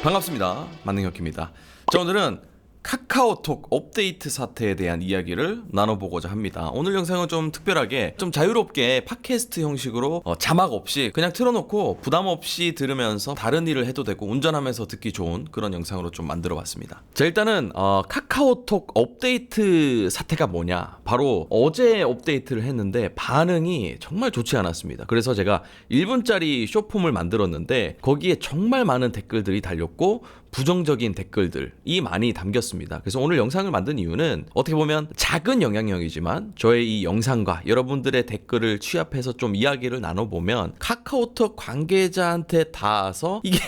반갑습니다. 만능혁입니다. 자, 오늘은 카카오톡 업데이트 사태에 대한 이야기를 나눠보고자 합니다. 오늘 영상은 좀 특별하게 좀 자유롭게 팟캐스트 형식으로 자막 없이 그냥 틀어놓고 부담 없이 들으면서 다른 일을 해도 되고 운전하면서 듣기 좋은 그런 영상으로 좀 만들어봤습니다. 자, 일단은 카카오톡 업데이트 사태가 뭐냐, 바로 어제 업데이트를 했는데 반응이 정말 좋지 않았습니다. 그래서 제가 1분짜리 숏폼을 만들었는데 거기에 정말 많은 댓글들이 달렸고 부정적인 댓글들이 많이 담겼습니다. 그래서 오늘 영상을 만든 이유는 어떻게 보면 작은 영향력이지만 저의 이 영상과 여러분들의 댓글을 취합해서 좀 이야기를 나눠보면 카카오톡 관계자한테 닿아서 이게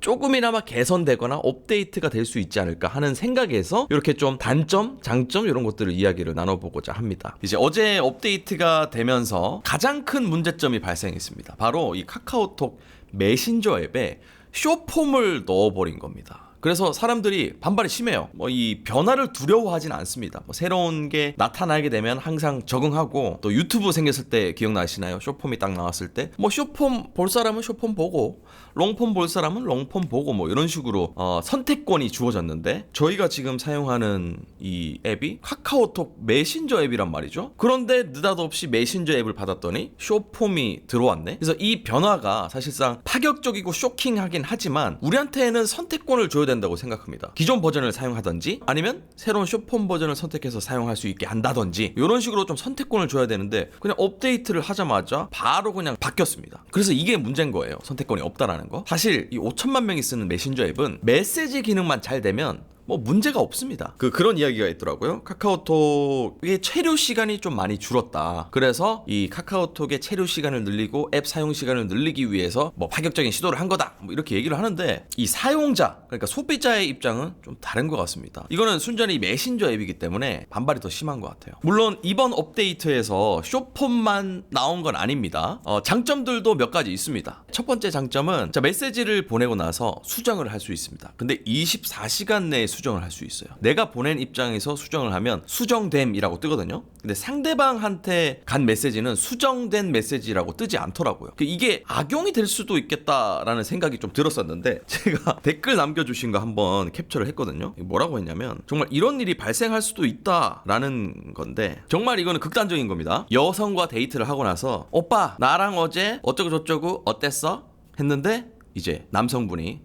조금이나마 개선되거나 업데이트가 될 수 있지 않을까 하는 생각에서 이렇게 좀 단점, 장점 이런 것들을 이야기를 나눠보고자 합니다. 이제 어제 업데이트가 되면서 가장 큰 문제점이 발생했습니다. 바로 이 카카오톡 메신저 앱에 숏폼을 넣어버린 겁니다. 그래서 사람들이 반발이 심해요. 이 변화를 두려워하진 않습니다. 새로운 게 나타나게 되면 항상 적응하고, 또 유튜브 생겼을 때 기억나시나요? 숏폼이 딱 나왔을 때 숏폼 볼 사람은 숏폼 보고 롱폼 볼 사람은 롱폼 보고 이런 식으로 선택권이 주어졌는데, 저희가 지금 사용하는 이 앱이 카카오톡 메신저 앱이란 말이죠. 그런데 느닷없이 메신저 앱을 받았더니 숏폼이 들어왔네. 그래서 이 변화가 사실상 파격적이고 쇼킹하긴 하지만 우리한테는 선택권을 줘야 된다고 생각합니다. 기존 버전을 사용하든지 아니면 새로운 숏폼 버전을 선택해서 사용할 수 있게 한다든지 이런 식으로 좀 선택권을 줘야 되는데, 그냥 업데이트를 하자마자 바로 그냥 바뀌었습니다. 그래서 이게 문제인 거예요. 선택권이 없다라는 거. 사실 이 5천만 명이 쓰는 메신저 앱은 메시지 기능만 잘 되면 문제가 없습니다. 그런 이야기가 있더라고요. 카카오톡의 체류 시간이 좀 많이 줄었다. 그래서 이 카카오톡의 체류 시간을 늘리고 앱 사용 시간을 늘리기 위해서 파격적인 시도를 한 거다. 이렇게 얘기를 하는데, 이 사용자, 그러니까 소비자의 입장은 좀 다른 것 같습니다. 이거는 순전히 메신저 앱이기 때문에 반발이 더 심한 것 같아요. 물론 이번 업데이트에서 숏폼만 나온 건 아닙니다. 장점들도 몇 가지 있습니다. 첫 번째 장점은 메시지를 보내고 나서 수정을 할 수 있습니다. 근데 24시간 내에 수정을 할 수 있어요. 내가 보낸 입장에서 수정을 하면 수정됨이라고 뜨거든요. 근데 상대방한테 간 메시지는 수정된 메시지라고 뜨지 않더라고요. 이게 악용이 될 수도 있겠다라는 생각이 좀 들었었는데, 제가 댓글 남겨주신 거 한번 캡처를 했거든요. 뭐라고 했냐면, 정말 이런 일이 발생할 수도 있다라는 건데, 정말 이거는 극단적인 겁니다. 여성과 데이트를 하고 나서 오빠 나랑 어제 어쩌고 저쩌고 어땠어? 했는데 이제 남성분이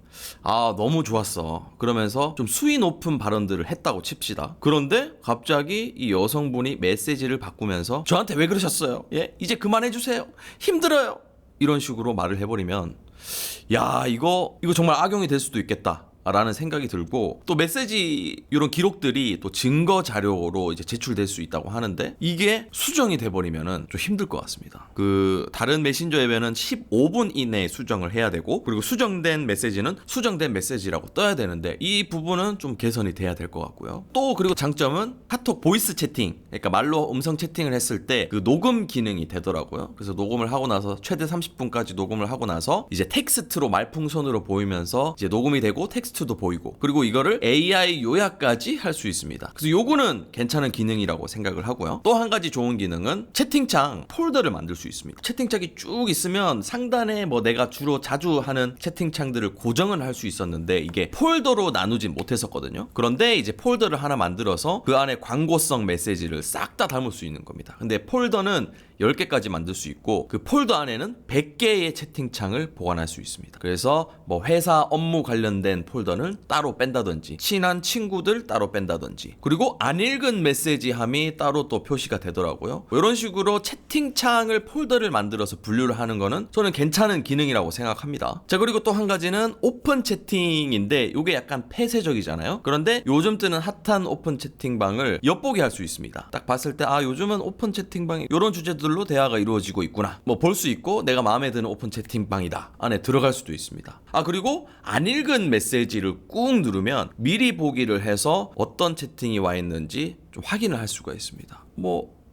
너무 좋았어 그러면서 좀 수위 높은 발언들을 했다고 칩시다. 그런데 갑자기 이 여성분이 메시지를 바꾸면서 저한테 왜 그러셨어요? 예? 이제 그만해주세요. 힘들어요. 이런 식으로 말을 해버리면, 야, 이거 정말 악용이 될 수도 있겠다 라는 생각이 들고, 또 메시지 이런 기록들이 또 증거 자료로 이제 제출될 수 있다고 하는데, 이게 수정이 돼버리면은 좀 힘들 것 같습니다. 다른 메신저 앱에는 15분 이내에 수정을 해야 되고, 그리고 수정된 메시지는 수정된 메시지라고 떠야 되는데, 이 부분은 좀 개선이 돼야 될 것 같고요. 또 그리고 장점은 카톡 보이스 채팅, 그러니까 말로 음성 채팅을 했을 때 녹음 기능이 되더라고요. 그래서 녹음을 하고 나서 최대 30분까지 녹음을 하고 나서 이제 텍스트로 말풍선으로 보이면서 이제 녹음이 되고 텍스트도 보이고, 그리고 이거를 AI 요약까지 할 수 있습니다. 그래서 요거는 괜찮은 기능이라고 생각을 하고요. 또 한 가지 좋은 기능은 채팅창 폴더를 만들 수 있습니다. 채팅창이 쭉 있으면 상단에 내가 주로 자주 하는 채팅창들을 고정을 할 수 있었는데, 이게 폴더로 나누진 못했었거든요. 그런데 이제 폴더를 하나 만들어서 그 안에 광고성 메시지를 싹 다 담을 수 있는 겁니다. 근데 폴더는 10개까지 만들 수 있고, 그 폴더 안에는 100개의 채팅창을 보관할 수 있습니다. 그래서 회사 업무 관련된 폴더는 따로 뺀다든지, 친한 친구들 따로 뺀다든지, 그리고 안 읽은 메시지 함이 따로 또 표시가 되더라고요. 이런 식으로 채팅창을 폴더를 만들어서 분류를 하는 거는 저는 괜찮은 기능이라고 생각합니다. 자, 그리고 또 한 가지는 오픈 채팅인데, 이게 약간 폐쇄적이잖아요. 그런데 요즘 뜨는 핫한 오픈 채팅방을 엿보게 할 수 있습니다. 딱 봤을 때 요즘은 오픈 채팅방이 이런 주제들로 대화가 이루어지고 있구나, 볼 수 있고, 내가 마음에 드는 오픈 채팅방이다 안에 들어갈 수도 있습니다. 그리고 안 읽은 메시지를 꾹 누르면 미리 보기를 해서 어떤 채팅이 와 있는지 좀 확인을 할 수가 있습니다.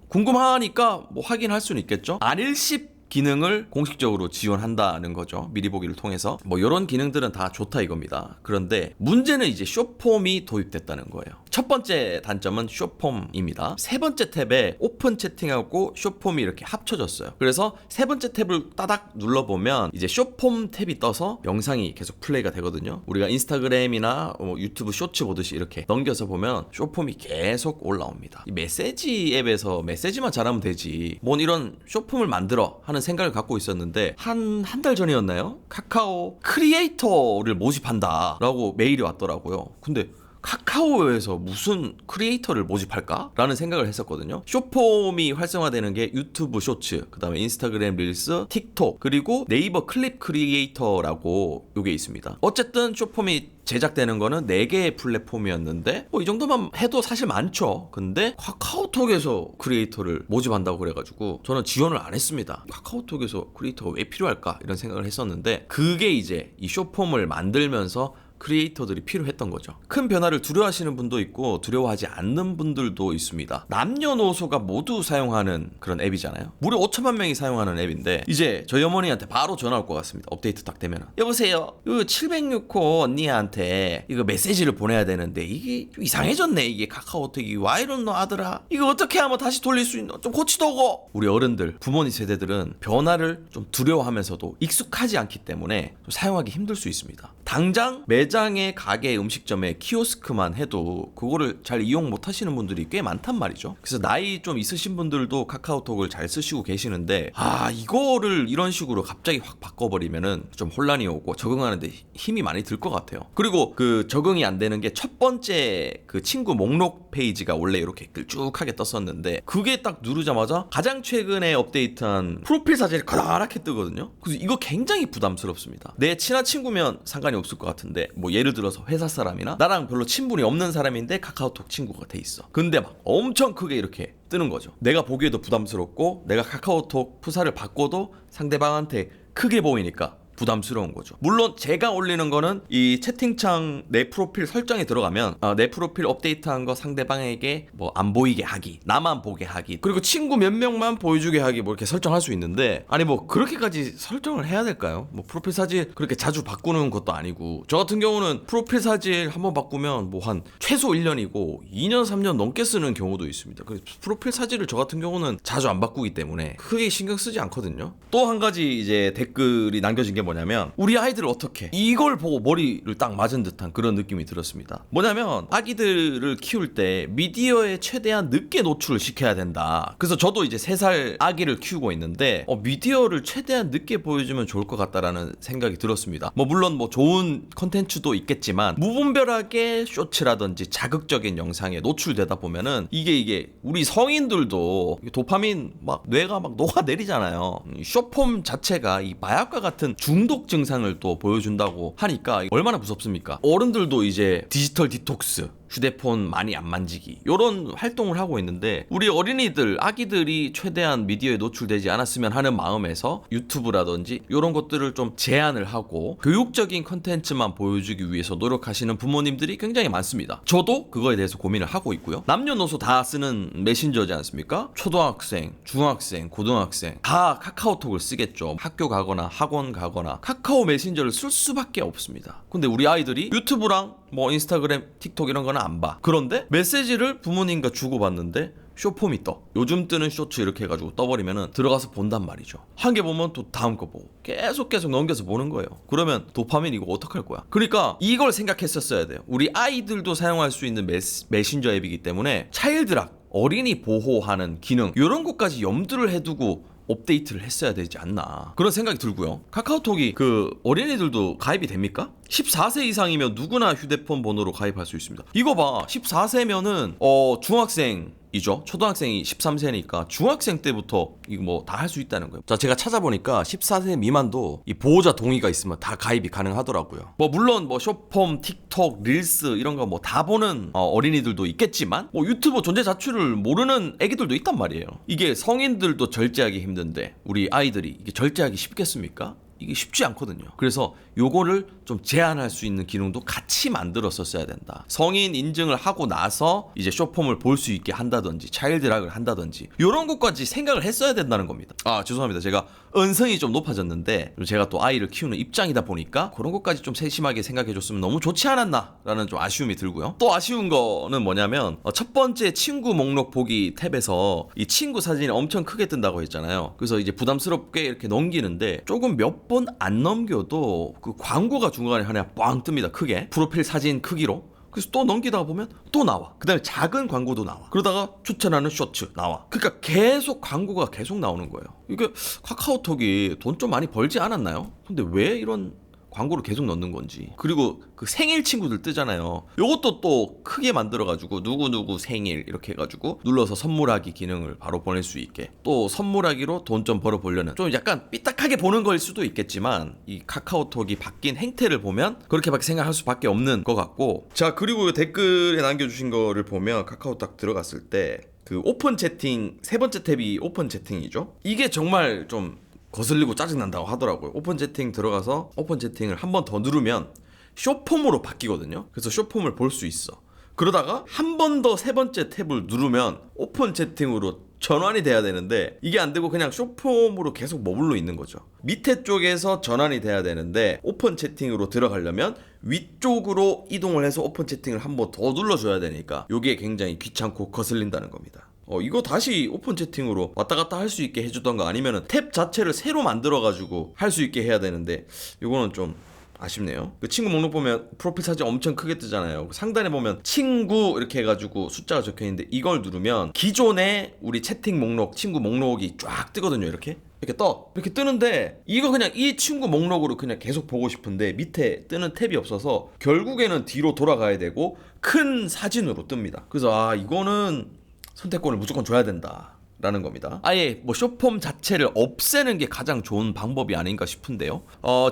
궁금하니까 확인할 수는 있겠죠. 안일십 기능을 공식적으로 지원한다는 거죠. 미리 보기를 통해서. 이런 기능들은 다 좋다 이겁니다. 그런데 문제는 이제 숏폼이 도입됐다는 거예요. 첫 번째 단점은 숏폼입니다. 세 번째 탭에 오픈 채팅하고 숏폼이 이렇게 합쳐졌어요. 그래서 세 번째 탭을 따닥 눌러보면 이제 숏폼 탭이 떠서 영상이 계속 플레이가 되거든요. 우리가 인스타그램이나 유튜브 쇼츠 보듯이 이렇게 넘겨서 보면 숏폼이 계속 올라옵니다. 이 메시지 앱에서 메시지만 잘하면 되지 뭔 이런 숏폼을 만들어 하는 생각을 갖고 있었는데 한 달 전이었나요? 카카오 크리에이터를 모집한다 라고 메일이 왔더라고요. 근데 카카오에서 무슨 크리에이터를 모집할까? 라는 생각을 했었거든요. 숏폼이 활성화되는 게 유튜브 쇼츠, 그 다음에 인스타그램 릴스, 틱톡, 그리고 네이버 클립 크리에이터라고 요게 있습니다. 어쨌든 숏폼이 제작되는 거는 4개의 플랫폼이었는데 이 정도만 해도 사실 많죠. 근데 카카오톡에서 크리에이터를 모집한다고 그래가지고 저는 지원을 안 했습니다. 카카오톡에서 크리에이터가 왜 필요할까? 이런 생각을 했었는데 그게 이제 이 숏폼을 만들면서 크리에이터들이 필요했던 거죠. 큰 변화를 두려워하시는 분도 있고 두려워하지 않는 분들도 있습니다. 남녀노소가 모두 사용하는 그런 앱이잖아요. 무려 5천만 명이 사용하는 앱인데 이제 저희 어머니한테 바로 전화 올 것 같습니다. 업데이트 딱 되면 여보세요, 이거 706호 언니한테 이거 메시지를 보내야 되는데 이게 좀 이상해졌네. 이게 카카오톡이 와 이러노 아들아, 이거 어떻게 하면 다시 돌릴 수 있노? 좀 고치도고. 우리 어른들, 부모님 세대들은 변화를 좀 두려워하면서도 익숙하지 않기 때문에 좀 사용하기 힘들 수 있습니다. 당장 매장의 가게 음식점에 키오스크만 해도 그거를 잘 이용 못 하시는 분들이 꽤 많단 말이죠. 그래서 나이 좀 있으신 분들도 카카오톡을 잘 쓰시고 계시는데 이거를 이런 식으로 갑자기 확 바꿔버리면은 좀 혼란이 오고 적응하는데 힘이 많이 들 것 같아요. 그리고 그 적응이 안 되는 게 첫 번째 그 친구 목록 페이지가 원래 이렇게 길쭉하게 떴었는데 그게 딱 누르자마자 가장 최근에 업데이트한 프로필 사진이 커다랗게 뜨거든요. 그래서 이거 굉장히 부담스럽습니다. 내 친한 친구면 상관이 없을 것 같은데 뭐 예를 들어서 회사 사람이나 나랑 별로 친분이 없는 사람인데 카카오톡 친구가 돼 있어. 근데 막 엄청 크게 이렇게 뜨는 거죠. 내가 보기에도 부담스럽고 내가 카카오톡 프사를 바꿔도 상대방한테 크게 보이니까 부담스러운 거죠. 물론 제가 올리는 거는 이 채팅창 내 프로필 설정에 들어가면 내 프로필 업데이트한 거 상대방에게 뭐 안 보이게 하기, 나만 보게 하기, 그리고 친구 몇 명만 보여주게 하기 뭐 이렇게 설정할 수 있는데 아니 뭐 그렇게까지 설정을 해야 될까요? 뭐 프로필 사진 그렇게 자주 바꾸는 것도 아니고 저 같은 경우는 프로필 사진 한번 바꾸면 뭐 한 최소 1년이고 2년 3년 넘게 쓰는 경우도 있습니다. 그래서 프로필 사진을 저 같은 경우는 자주 안 바꾸기 때문에 크게 신경 쓰지 않거든요. 또 한 가지 이제 댓글이 남겨진 게 뭐냐면 우리 아이들을 어떻게 이걸 보고 머리를 딱 맞은 듯한 그런 느낌이 들었습니다. 뭐냐면 아기들을 키울 때 미디어에 최대한 늦게 노출을 시켜야 된다. 그래서 저도 이제 3살 아기를 키우고 있는데 미디어를 최대한 늦게 보여주면 좋을 것 같다라는 생각이 들었습니다. 뭐 물론 뭐 좋은 컨텐츠도 있겠지만 무분별하게 쇼츠라든지 자극적인 영상에 노출되다 보면은 이게 우리 성인들도 도파민 막 뇌가 막 녹아내리잖아요. 숏폼 자체가 이 마약과 같은 중독 증상을 또 보여준다고 하니까 얼마나 무섭습니까? 어른들도 이제 디지털 디톡스, 휴대폰 많이 안 만지기 이런 활동을 하고 있는데 우리 어린이들, 아기들이 최대한 미디어에 노출되지 않았으면 하는 마음에서 유튜브라든지 이런 것들을 좀 제한을 하고 교육적인 컨텐츠만 보여주기 위해서 노력하시는 부모님들이 굉장히 많습니다. 저도 그거에 대해서 고민을 하고 있고요. 남녀노소 다 쓰는 메신저지 않습니까? 초등학생, 중학생, 고등학생 다 카카오톡을 쓰겠죠. 학교 가거나 학원 가거나 카카오 메신저를 쓸 수밖에 없습니다. 근데 우리 아이들이 유튜브랑 뭐 인스타그램, 틱톡 이런 거는 안 봐. 그런데 메시지를 부모님과 주고받는데 숏폼이 떠. 요즘 뜨는 쇼츠 이렇게 해가지고 떠버리면은 들어가서 본단 말이죠. 한 개 보면 또 다음 거 보고 계속 넘겨서 보는 거예요. 그러면 도파민 이거 어떡할 거야? 그러니까 이걸 생각했었어야 돼요. 우리 아이들도 사용할 수 있는 메신저 앱이기 때문에 차일드락, 어린이 보호하는 기능 이런 것까지 염두를 해두고 업데이트를 했어야 되지 않나 그런 생각이 들고요. 카카오톡이 그 어린이들도 가입이 됩니까? 14세 이상이면 누구나 휴대폰 번호로 가입할 수 있습니다. 이거 봐, 14세면은 중학생이죠. 초등학생이 13세니까 중학생 때부터 이거 뭐 다 할 수 있다는 거예요. 자, 제가 찾아보니까 14세 미만도 이 보호자 동의가 있으면 다 가입이 가능하더라고요. 뭐 물론 뭐 숏폼, 틱톡, 릴스 이런 거 뭐 다 보는 어린이들도 있겠지만 뭐 유튜브 존재 자체를 모르는 애기들도 있단 말이에요. 이게 성인들도 절제하기 힘든데 우리 아이들이 이게 절제하기 쉽겠습니까? 이게 쉽지 않거든요. 그래서 요거를 좀 제한할 수 있는 기능도 같이 만들었었어야 된다. 성인 인증을 하고 나서 이제 숏폼을 볼 수 있게 한다든지 차일드락을 한다든지 이런 것까지 생각을 했어야 된다는 겁니다. 아, 죄송합니다. 제가 언성이 좀 높아졌는데 제가 또 아이를 키우는 입장이다 보니까 그런 것까지 좀 세심하게 생각해 줬으면 너무 좋지 않았나라는 좀 아쉬움이 들고요. 또 아쉬운 거는 뭐냐면 첫 번째 친구 목록 보기 탭에서 이 친구 사진이 엄청 크게 뜬다고 했잖아요. 그래서 이제 부담스럽게 이렇게 넘기는데 조금 몇 번 안 넘겨도 그 광고가 중간에 하나 뻥 뜹니다. 크게 프로필 사진 크기로. 그래서 또 넘기다가 보면 또 나와. 그 다음에 작은 광고도 나와. 그러다가 추천하는 쇼츠 나와. 그러니까 계속 광고가 계속 나오는 거예요. 이게 카카오톡이 돈 좀 많이 벌지 않았나요? 근데 왜 이런 광고를 계속 넣는 건지. 그리고 그 생일 친구들 뜨잖아요. 요것도 또 크게 만들어가지고 누구누구 생일 이렇게 해가지고 눌러서 선물하기 기능을 바로 보낼 수 있게, 또 선물하기로 돈 좀 벌어보려는, 좀 약간 삐딱하게 보는 걸 수도 있겠지만 이 카카오톡이 바뀐 행태를 보면 그렇게밖에 생각할 수밖에 없는 것 같고. 자, 그리고 댓글에 남겨주신 거를 보면 카카오톡 들어갔을 때 그 오픈 채팅, 세 번째 탭이 오픈 채팅이죠. 이게 정말 좀 거슬리고 짜증난다고 하더라고요. 오픈 채팅 들어가서 오픈 채팅을 한 번 더 누르면 숏폼으로 바뀌거든요. 그래서 숏폼을 볼 수 있어. 그러다가 한 번 더 세 번째 탭을 누르면 오픈 채팅으로 전환이 돼야 되는데 이게 안 되고 그냥 숏폼으로 계속 머물러 있는 거죠. 밑에 쪽에서 전환이 돼야 되는데 오픈 채팅으로 들어가려면 위쪽으로 이동을 해서 오픈 채팅을 한 번 더 눌러줘야 되니까 이게 굉장히 귀찮고 거슬린다는 겁니다. 이거 다시 오픈 채팅으로 왔다 갔다 할 수 있게 해주던가 아니면은 탭 자체를 새로 만들어가지고 할 수 있게 해야 되는데 이거는 좀 아쉽네요. 그 친구 목록 보면 프로필 사진 엄청 크게 뜨잖아요. 상단에 보면 친구 이렇게 해가지고 숫자가 적혀있는데 이걸 누르면 기존에 우리 채팅 목록, 친구 목록이 쫙 뜨거든요. 이렇게 이렇게 뜨는데 이거 그냥 이 친구 목록으로 그냥 계속 보고 싶은데 밑에 뜨는 탭이 없어서 결국에는 뒤로 돌아가야 되고 큰 사진으로 뜹니다. 그래서 이거는 선택권을 무조건 줘야 된다 라는 겁니다. 아예 뭐 숏폼 자체를 없애는 게 가장 좋은 방법이 아닌가 싶은데요.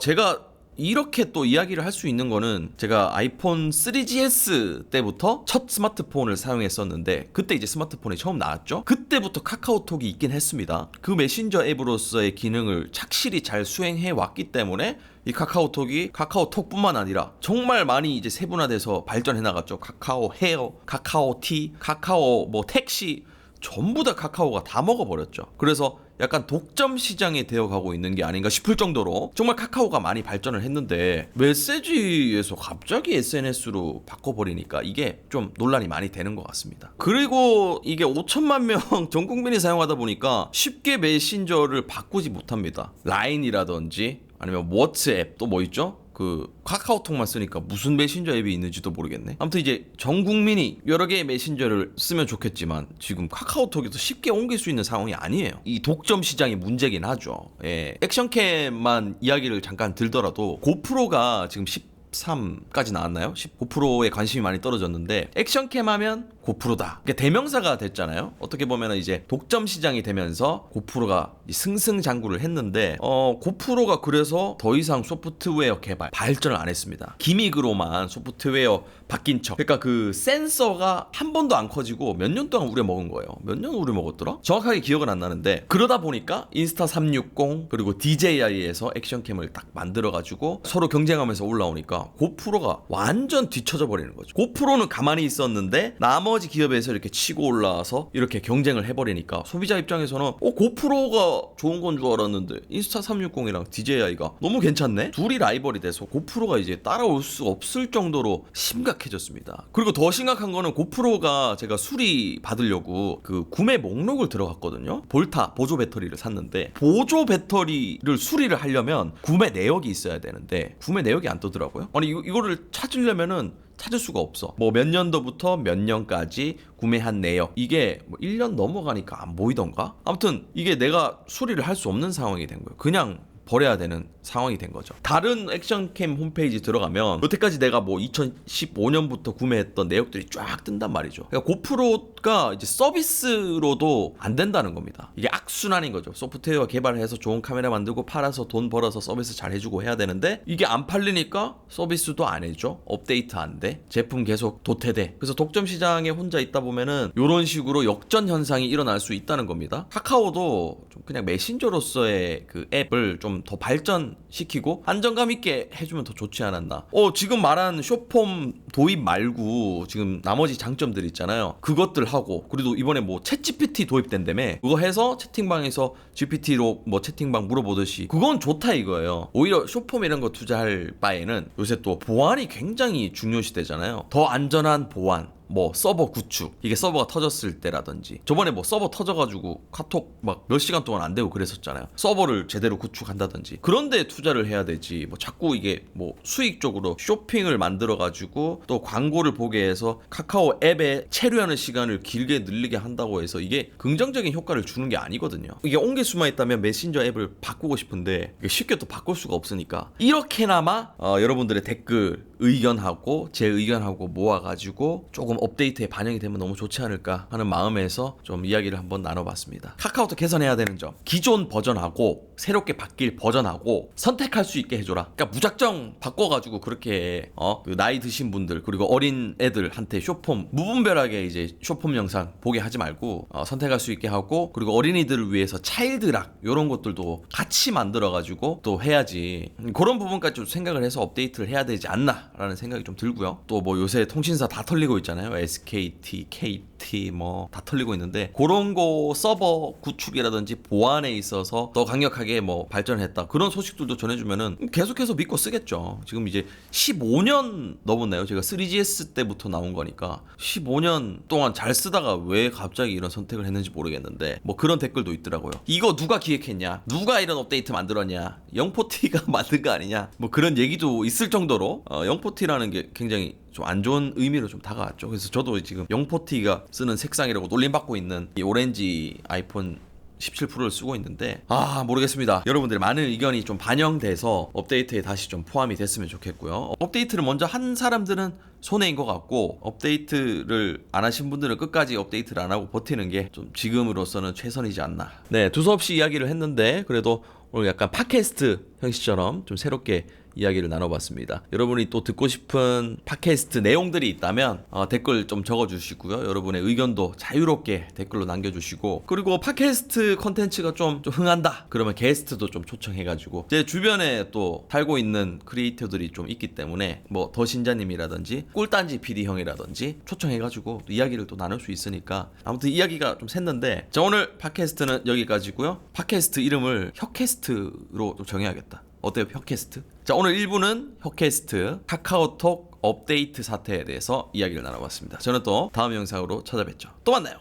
제가 이렇게 또 이야기를 할 수 있는 거는 제가 아이폰 3GS 때부터 첫 스마트폰을 사용했었는데 그때 이제 스마트폰이 처음 나왔죠. 그때부터 카카오톡이 있긴 했습니다. 그 메신저 앱으로서의 기능을 착실히 잘 수행해 왔기 때문에 이 카카오톡이 카카오톡뿐만 아니라 정말 많이 이제 세분화돼서 발전해 나갔죠. 카카오 헤어, 카카오티, 카카오 뭐 택시, 전부 다 카카오가 다 먹어버렸죠. 그래서 약간 독점 시장이 되어가고 있는 게 아닌가 싶을 정도로 정말 카카오가 많이 발전을 했는데 메시지에서 갑자기 SNS로 바꿔버리니까 이게 좀 논란이 많이 되는 것 같습니다. 그리고 이게 5천만 명 전 국민이 사용하다 보니까 쉽게 메신저를 바꾸지 못합니다. 라인이라든지 아니면 워츠앱, 또 뭐 있죠? 그 카카오톡만 쓰니까 무슨 메신저 앱이 있는지도 모르겠네. 아무튼 이제 전 국민이 여러 개의 메신저를 쓰면 좋겠지만 지금 카카오톡에서 쉽게 옮길 수 있는 상황이 아니에요. 이 독점 시장이 문제긴 하죠. 예. 액션캠만 이야기를 잠깐 들더라도 고프로가 지금 13까지 나왔나요? 19%에 관심이 많이 떨어졌는데 액션캠 하면 고프로다. 그러니까 대명사가 됐잖아요. 어떻게 보면 이제 독점 시장이 되면서 고프로가 승승장구를 했는데 고프로가 그래서 더 이상 소프트웨어 개발 발전을 안 했습니다. 기믹으로만 소프트웨어 바뀐 척. 그러니까 그 센서가 한 번도 안 커지고 몇 년 동안 우려먹은 거예요. 몇 년 우려먹었더라? 정확하게 기억은 안 나는데 그러다 보니까 인스타 360 그리고 DJI에서 액션캠을 딱 만들어가지고 서로 경쟁하면서 올라오니까 고프로가 완전 뒤쳐져 버리는 거죠. 고프로는 가만히 있었는데 나머지 기업에서 이렇게 치고 올라와서 이렇게 경쟁을 해버리니까 소비자 입장에서는 고프로가 좋은 건 줄 알았는데 인스타 360이랑 DJI가 너무 괜찮네? 둘이 라이벌이 돼서 고프로가 이제 따라올 수 없을 정도로 심각해졌습니다. 그리고 더 심각한 거는 고프로가 제가 수리 받으려고 그 구매 목록을 들어갔거든요. 볼타 보조 배터리를 샀는데 보조 배터리를 수리를 하려면 구매 내역이 있어야 되는데 구매 내역이 안 뜨더라고요. 아니 이거를 찾으려면은 찾을 수가 없어. 뭐 몇 년도부터 몇 년까지 구매한 내역, 이게 뭐 1년 넘어가니까 안 보이던가? 아무튼 이게 내가 수리를 할 수 없는 상황이 된 거예요. 그냥 버려야 되는 상황이 된 거죠. 다른 액션캠 홈페이지 들어가면 여태까지 내가 뭐 2015년부터 구매했던 내역들이 쫙 뜬단 말이죠. 그러니까 고프로가 이제 서비스로도 안 된다는 겁니다. 이게 악순환인 거죠. 소프트웨어 개발해서 좋은 카메라 만들고 팔아서 돈 벌어서 서비스 잘 해주고 해야 되는데 이게 안 팔리니까 서비스도 안 해줘. 업데이트 안 돼. 제품 계속 도태돼. 그래서 독점 시장에 혼자 있다 보면은 이런 식으로 역전 현상이 일어날 수 있다는 겁니다. 카카오도 좀 그냥 메신저로서의 그 앱을 좀 더 발전 시키고 안정감 있게 해주면 더 좋지 않았나. 지금 말한 숏폼 도입 말고 지금 나머지 장점들 있잖아요. 그것들 하고, 그리고 이번에 뭐 챗GPT 도입된다며. 그거 해서 채팅방에서 GPT로 뭐 채팅방 물어보듯이 그건 좋다 이거예요. 오히려 숏폼 이런 거 투자할 바에는 요새 또 보안이 굉장히 중요시되잖아요. 더 안전한 보안, 뭐 서버 구축, 이게 서버가 터졌을 때라든지, 저번에 뭐 서버 터져가지고 카톡 막 몇 시간 동안 안 되고 그랬었잖아요. 서버를 제대로 구축한다든지 그런데 투자를 해야 되지, 뭐 자꾸 이게 뭐 수익 쪽으로 쇼핑을 만들어가지고 또 광고를 보게 해서 카카오 앱에 체류하는 시간을 길게 늘리게 한다고 해서 이게 긍정적인 효과를 주는 게 아니거든요. 이게 옹기수만 있다면 메신저 앱을 바꾸고 싶은데 이게 쉽게 또 바꿀 수가 없으니까, 이렇게나마 여러분들의 댓글 의견하고 제 의견하고 모아가지고 조금 업데이트에 반영이 되면 너무 좋지 않을까 하는 마음에서 좀 이야기를 한번 나눠봤습니다. 카카오톡 개선해야 되는 점, 기존 버전하고 새롭게 바뀔 버전하고 선택할 수 있게 해줘라. 그러니까 무작정 바꿔가지고 그렇게 그 나이 드신 분들 그리고 어린 애들한테 쇼폼 무분별하게 이제 쇼폼 영상 보게 하지 말고 선택할 수 있게 하고, 그리고 어린이들을 위해서 차일드락 이런 것들도 같이 만들어가지고 또 해야지. 그런 부분까지 좀 생각을 해서 업데이트를 해야 되지 않나 라는 생각이 좀 들고요. 또 뭐 요새 통신사 다 털리고 있잖아요. SKT, KT 뭐 다 털리고 있는데, 그런 거 서버 구축이라든지 보안에 있어서 더 강력하게 뭐 발전했다, 그런 소식들도 전해주면은 계속해서 믿고 쓰겠죠. 지금 이제 15년 넘었나요? 제가 3GS 때부터 나온 거니까 15년 동안 잘 쓰다가 왜 갑자기 이런 선택을 했는지 모르겠는데, 뭐 그런 댓글도 있더라고요. 이거 누가 기획했냐? 누가 이런 업데이트 만들었냐? 영포티가 만든 거 아니냐? 뭐 그런 얘기도 있을 정도로 영포티라는 게 굉장히 좀 안 좋은 의미로 좀 다가왔죠. 그래서 저도 지금 영포티가 쓰는 색상이라고 놀림받고 있는 이 오렌지 아이폰 17 프로를 쓰고 있는데, 모르겠습니다. 여러분들의 많은 의견이 좀 반영돼서 업데이트에 다시 좀 포함이 됐으면 좋겠고요. 업데이트를 먼저 한 사람들은 손해인 것 같고, 업데이트를 안 하신 분들은 끝까지 업데이트를 안 하고 버티는 게 좀 지금으로서는 최선이지 않나. 네, 두서없이 이야기를 했는데 그래도 오늘 약간 팟캐스트 형식처럼 좀 새롭게 이야기를 나눠봤습니다. 여러분이 또 듣고 싶은 팟캐스트 내용들이 있다면 댓글 좀 적어주시고요. 여러분의 의견도 자유롭게 댓글로 남겨주시고, 그리고 팟캐스트 컨텐츠가 좀 흥한다 그러면 게스트도 좀 초청해가지고, 제 주변에 또 살고 있는 크리에이터들이 좀 있기 때문에 뭐 더신자님이라든지 꿀단지 PD 형이라든지 초청해가지고 또 이야기를 또 나눌 수 있으니까, 아무튼 이야기가 좀 샜는데, 자, 오늘 팟캐스트는 여기까지고요. 팟캐스트 이름을 혀캐스트로 좀 정해야겠다. 어때요, 혀캐스트? 자, 오늘 1부는 혀캐스트 카카오톡 업데이트 사태에 대해서 이야기를 나눠봤습니다. 저는 또 다음 영상으로 찾아뵙죠. 또 만나요.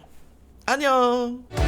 안녕.